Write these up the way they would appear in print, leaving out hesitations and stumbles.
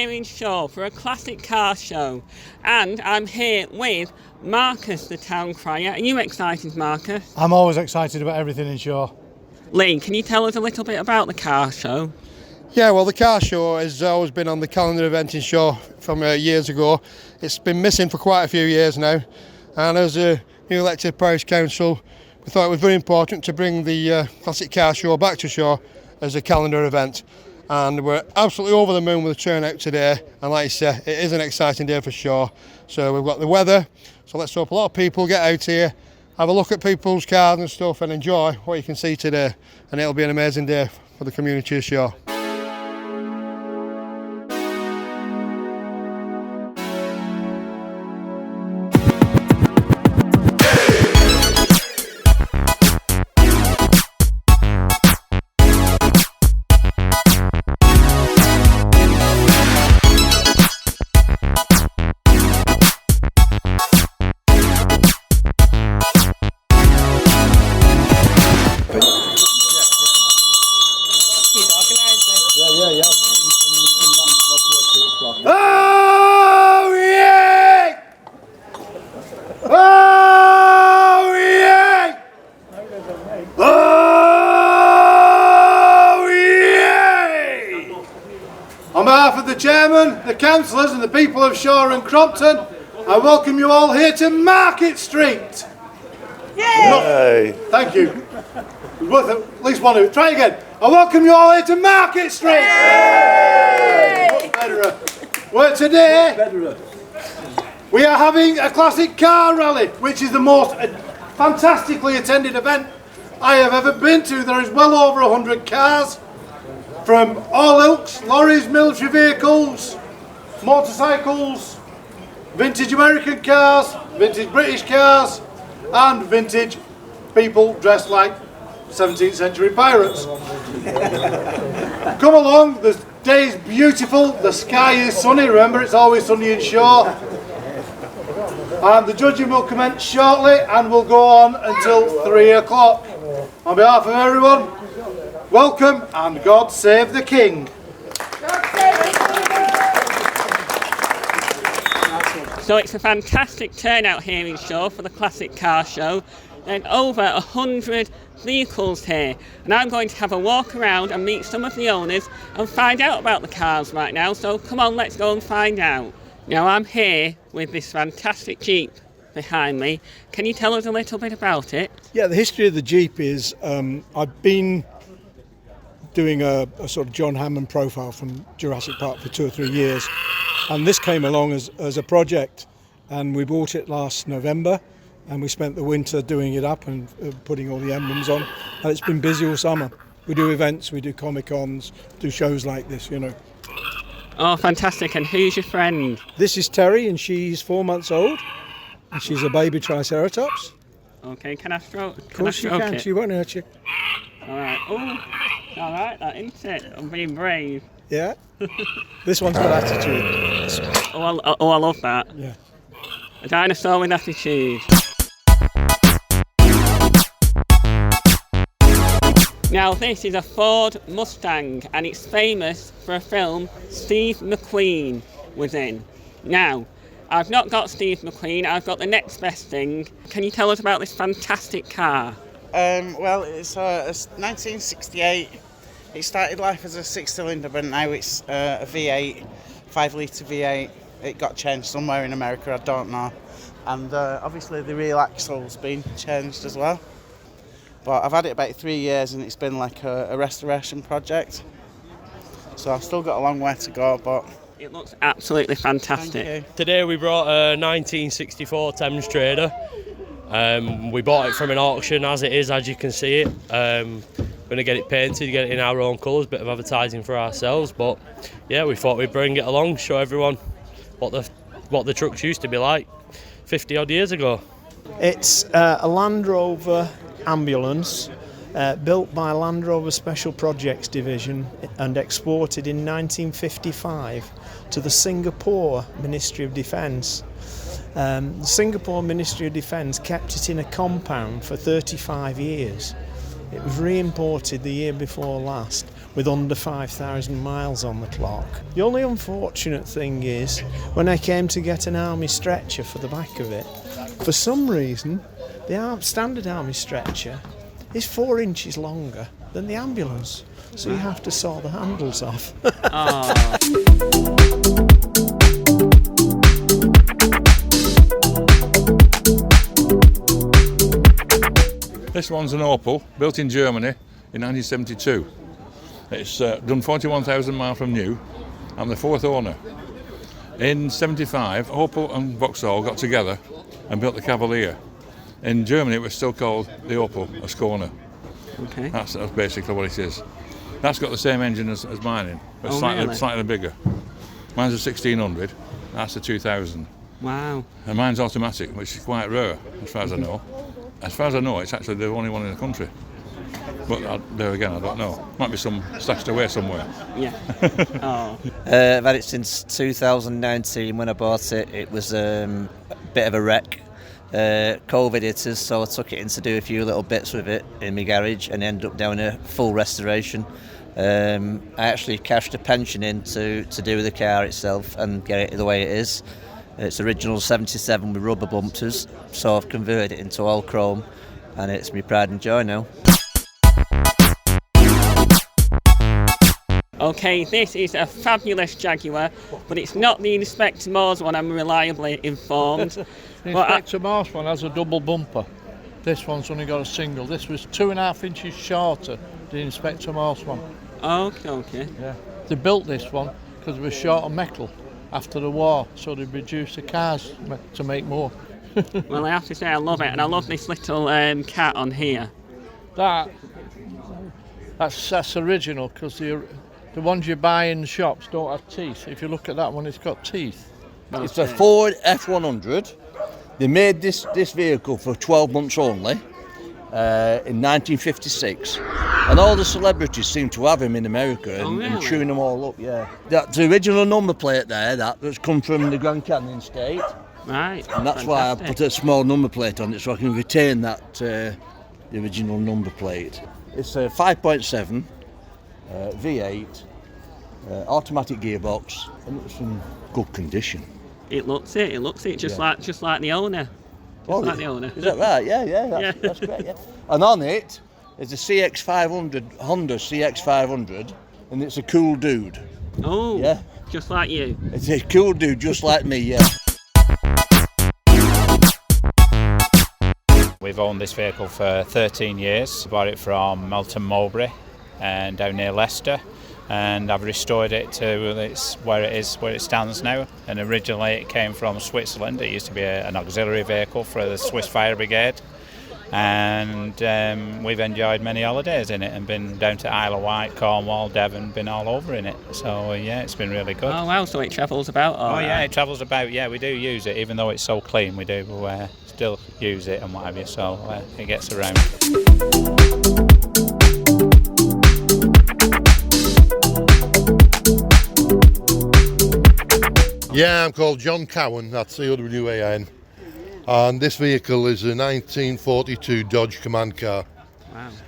here in Shaw for a classic car show, and I'm here with Marcus, the town crier. Are you excited, Marcus? I'm always excited about everything in Shaw. Lee, can you tell us a little bit about the car show? Yeah, well, the car show has always been on the calendar event in Shaw from years ago. It's been missing for quite a few years now, and as a new elected parish council, we thought it was very important to bring the classic car show back to Shaw as a calendar event. And we're absolutely over the moon with the turnout today, and like you say, it is an exciting day for Shaw. So we've got the weather, so let's hope a lot of people get out here, have a look at people's cars and stuff, and enjoy what you can see today, and it'll be an amazing day for the community of Shaw. Oh yeah! Oh yeah! Oh yeah! On behalf of the chairman, the councillors and the people of Shaw and Crompton, I welcome you all here to Market Street. Yay! Thank you. It was worth at least one of you. Try again. I welcome you all here to Market Street. Yay! Much better. Well, today we are having a classic car rally, which is the most fantastically attended event I have ever been to. There is well over 100 cars from all ilks, lorries, military vehicles, motorcycles, vintage American cars, vintage British cars, and vintage people dressed like 17th century pirates. Come along, the day is beautiful, the sky is sunny, remember it's always sunny in Shaw. And the judging will commence shortly and will go on until 3 o'clock. On behalf of everyone, welcome and God save the King. So it's a fantastic turnout here in Shaw for the classic car show. There's over 100 vehicles here, and I'm going to have a walk around and meet some of the owners and find out about the cars right now. So come on, let's go and find out. Now I'm here with this fantastic Jeep behind me. Can you tell us a little bit about it? Yeah, the history of the Jeep is I've been doing a sort of John Hammond profile from Jurassic Park for 2 or 3 years, and this came along as a project, and we bought it last November. And we spent the winter doing it up and putting all the emblems on. And it's been busy all summer. We do events, we do Comic-Cons, do shows like this, you know. Oh, fantastic. And who's your friend? This is Terry, and she's 4 months old. And she's a baby Triceratops. Okay, can I stroke it? Of course you can, she won't hurt you. All right. Oh, all right, that isn't it? I'm being brave. Yeah. This one's got attitude. Oh, I love that. Yeah. A dinosaur with attitude. Now this is a Ford Mustang, and it's famous for a film Steve McQueen was in. Now, I've not got Steve McQueen, I've got the next best thing. Can you tell us about this fantastic car? Well, it's 1968. It started life as a 6-cylinder, but now it's a V8, 5-litre V8. It got changed somewhere in America, I don't know. And obviously the rear axle's been changed as well. But I've had it about 3 years and it's been like a restoration project. So I've still got a long way to go, but... It looks absolutely fantastic. Thank you. Today we brought a 1964 Thames Trader. We bought it from an auction as it is, as you can see it. Going to get it painted, get it in our own colours, bit of advertising for ourselves. But yeah, we thought we'd bring it along, show everyone what the trucks used to be like 50 odd years ago. It's a Land Rover ambulance built by Land Rover Special Projects Division and exported in 1955 to the Singapore Ministry of Defence. The Singapore Ministry of Defence kept it in a compound for 35 years. It was re-imported the year before last. with under 5,000 miles on the clock. The only unfortunate thing is, when I came to get an army stretcher for the back of it, for some reason, the standard army stretcher is 4 inches longer than the ambulance, so you have to saw the handles off. This one's an Opel, built in Germany in 1972. It's done 41,000 miles from new. I'm the 4th owner. In 75, Opel and Vauxhall got together and built the Cavalier. In Germany, it was still called the Opel Ascona. Okay. That's basically what it is. That's got the same engine as mine in, but slightly bigger. Mine's a 1600, that's a 2000. Wow. And mine's automatic, which is quite rare, as far as I know. As far as I know, it's actually the only one in the country. But there again, I don't know. Might be some stashed away somewhere. Yeah. I've had it since 2019 when I bought it. It was a bit of a wreck. COVID hit us, so I took it in to do a few little bits with it in my garage and ended up doing a full restoration. I actually cashed a pension in to do the car itself and get it the way it is. It's original 77 with rubber bumpers, so I've converted it into all chrome, and it's my pride and joy now. Okay, this is a fabulous Jaguar, but it's not the Inspector Morse one, I'm reliably informed. The Inspector Morse one has a double bumper. This one's only got a single. This was 2.5 inches shorter, the Inspector Morse one. Okay. Yeah. They built this one because it was short of metal after the war, so they reduced the cars to make more. Well, I have to say I love it, and I love this little cat on here. That's original, because the ones you buy in the shops don't have teeth. If you look at that one, it's got teeth. It's a Ford F100. They made this vehicle for 12 months only in 1956. And all the celebrities seem to have him in America and chewing them all up, yeah. That's the original number plate there, that's come from the Grand Canyon State. Right. And that's why I put a small number plate on it, so I can retain that the original number plate. It's a 5.7 V8, automatic gearbox, and it's in good condition. It looks it, just like the owner. Like the owner. Is that right? Yeah, that's great, yeah. And on it is a CX500, Honda CX500, and it's a cool dude. Oh, yeah. Just like you. It's a cool dude just like me, yeah. We've owned this vehicle for 13 years. Bought it from Melton Mowbray and down near Leicester, and I've restored it to where it stands now. And originally it came from Switzerland. It used to be an auxiliary vehicle for the Swiss Fire Brigade, and we've enjoyed many holidays in it and been down to Isle of Wight, Cornwall, Devon, been all over in it. So yeah, it's been really good. Oh wow, so it travels about all right. Yeah, it travels about, yeah, we do use it, even though it's so clean, we do still use it and what have you, so it gets around. Yeah, I'm called John Cowan, that's C-O-W-A-N, and this vehicle is a 1942 Dodge Command car.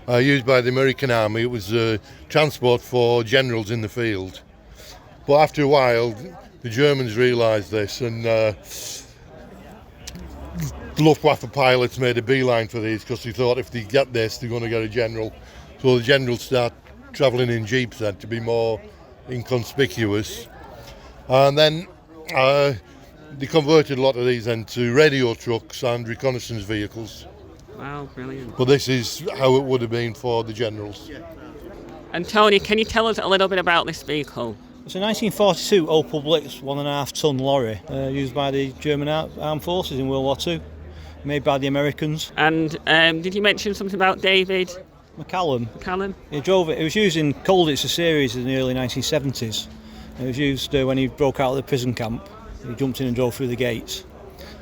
Wow. Used by the American Army. It was transport for generals in the field. But after a while, the Germans realised this, and Luftwaffe pilots made a beeline for these because they thought if they get this, they're going to get a general. So the generals start travelling in jeeps then to be more inconspicuous. And then they converted a lot of these into radio trucks and reconnaissance vehicles. Wow, brilliant. But this is how it would have been for the generals. And Tony, can you tell us a little bit about this vehicle? It's a 1942 Opel Blitz 1.5 ton lorry used by the German armed forces in World War II, made by the Americans. And did you mention something about David McCallum? He drove it. It was used in Colditz, a series in the early 1970s. It was used when he broke out of the prison camp. He jumped in and drove through the gates.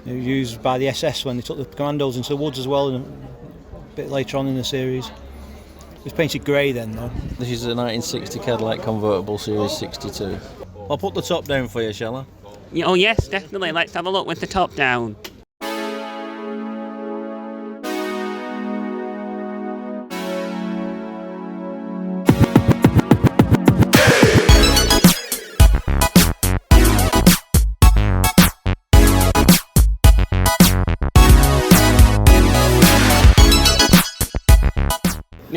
It was used by the SS when they took the commandos into the woods as well, and a bit later on in the series. It was painted grey then, though. This is a 1960 Cadillac convertible, Series 62. I'll put the top down for you, shall I? Oh yes, definitely. Let's have a look with the top down.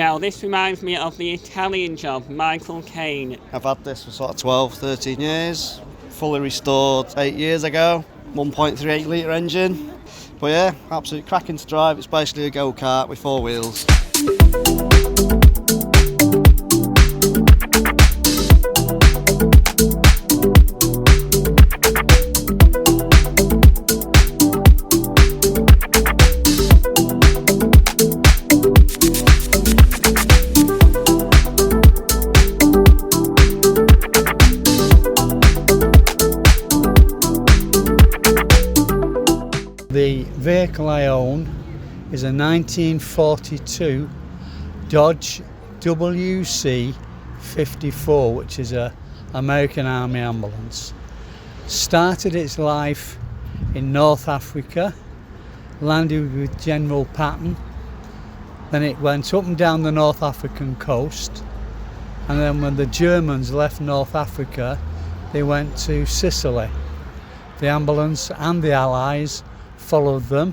Now, this reminds me of the Italian Job, Michael Caine. I've had this for sort of 12, 13 years. Fully restored 8 years ago. 1.38 litre engine. But yeah, absolutely cracking to drive. It's basically a go-kart with 4 wheels. The vehicle I own is a 1942 Dodge WC-54, which is a American Army ambulance. Started its life in North Africa, landed with General Patton, then it went up and down the North African coast, and then when the Germans left North Africa, they went to Sicily. The ambulance and the Allies followed them.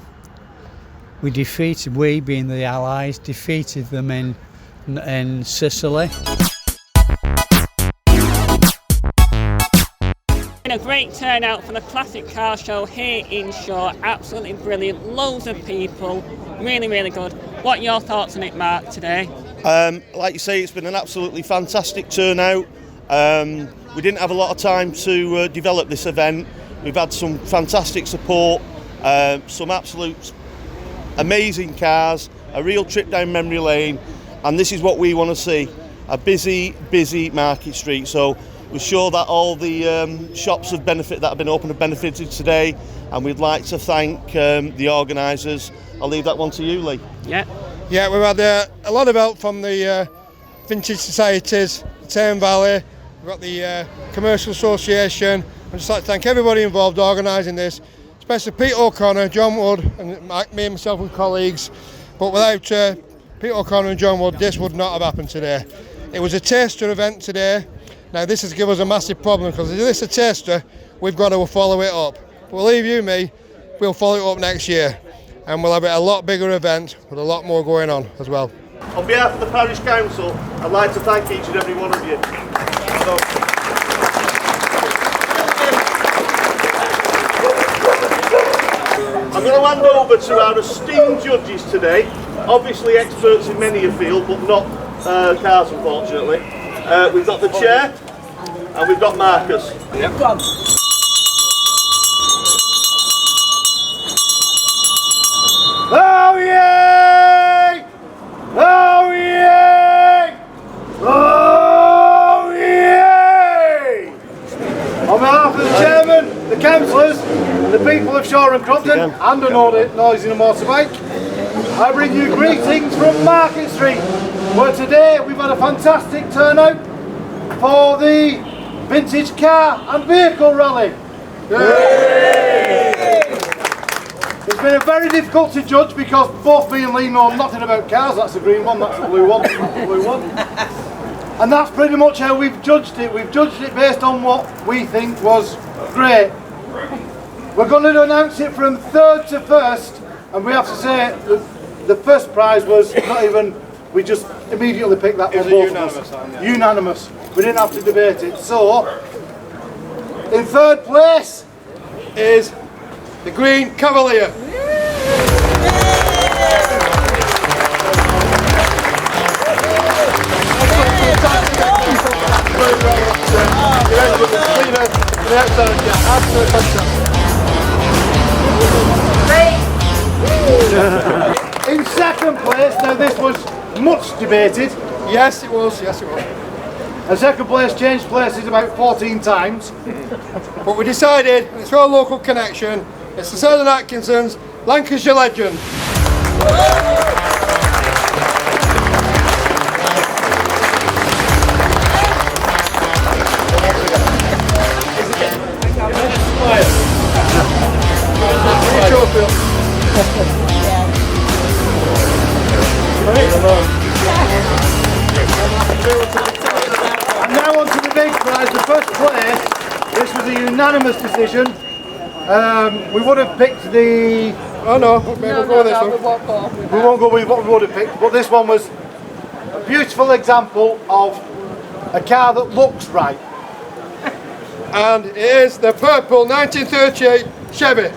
We being the Allies, defeated them in Sicily. Been a great turnout for the Classic Car Show here in Shaw. Absolutely brilliant, loads of people, really, really good. What are your thoughts on it, Mark, today? Like you say, it's been an absolutely fantastic turnout. We didn't have a lot of time to develop this event. We've had some fantastic support. Some absolute amazing cars, a real trip down memory lane, and this is what we want to see, a busy Market Street. So we're sure that all the shops that have been open have benefited today, and we'd like to thank the organisers. I'll leave that one to you, Lee. Yeah, we've had a lot of help from the Vintage Societies, the Thames Valley, we've got the Commercial Association. I'd just like to thank everybody involved organising this, especially Pete O'Connor, John Wood, and me and myself and colleagues. But without Pete O'Connor and John Wood, this would not have happened today. It was a taster event today. Now this has given us a massive problem, because if this is a taster, we've got to follow it up. Believe you me, we'll follow it up next year, and we'll have a lot bigger event with a lot more going on as well. On behalf of the Parish Council, I'd like to thank each and every one of you. I'm going to hand over to our esteemed judges today, obviously experts in many a field, but not cars, unfortunately. We've got the chair, and we've got Marcus. Yep. Oh yay! Oh yay! Oh yay! On behalf of the chairman, the councillors, the people of Shaw and Crompton, and a noise in a motorbike, I bring you greetings from Market Street, where today we've had a fantastic turnout for the Vintage Car and Vehicle Rally. It's been very difficult to judge, because both me and Lee know nothing about cars. That's the green one, that's the blue one, that's the blue one. And that's pretty much how we've judged it. We've judged it based on what we think was great. We're going to announce it from third to first, and we have to say the first prize was not even, we just immediately picked that one. Unanimous. Unanimous. We didn't have to debate it. So, in third place is the Green Cavalier. In second place, now this was much debated. Yes it was, yes it was. And second place changed places about 14 times. But we decided, it's our local connection, it's the Southern Atkinsons, Lancashire legend. And now on to the big prize, the first place. This was a unanimous decision. We would have picked the... Oh no, we'll go with this one. We won't go with what we would have picked, but this one was beautiful example of a car that looks right. And it is the purple 1938 Chevy.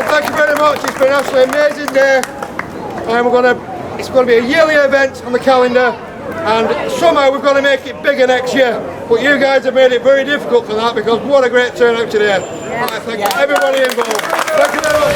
Thank you very much. It's been an absolutely amazing day, and it's going to be a yearly event on the calendar, and somehow we're going to make it bigger next year. But you guys have made it very difficult for that, because what a great turnout today. I thank everybody involved. Thank you very much.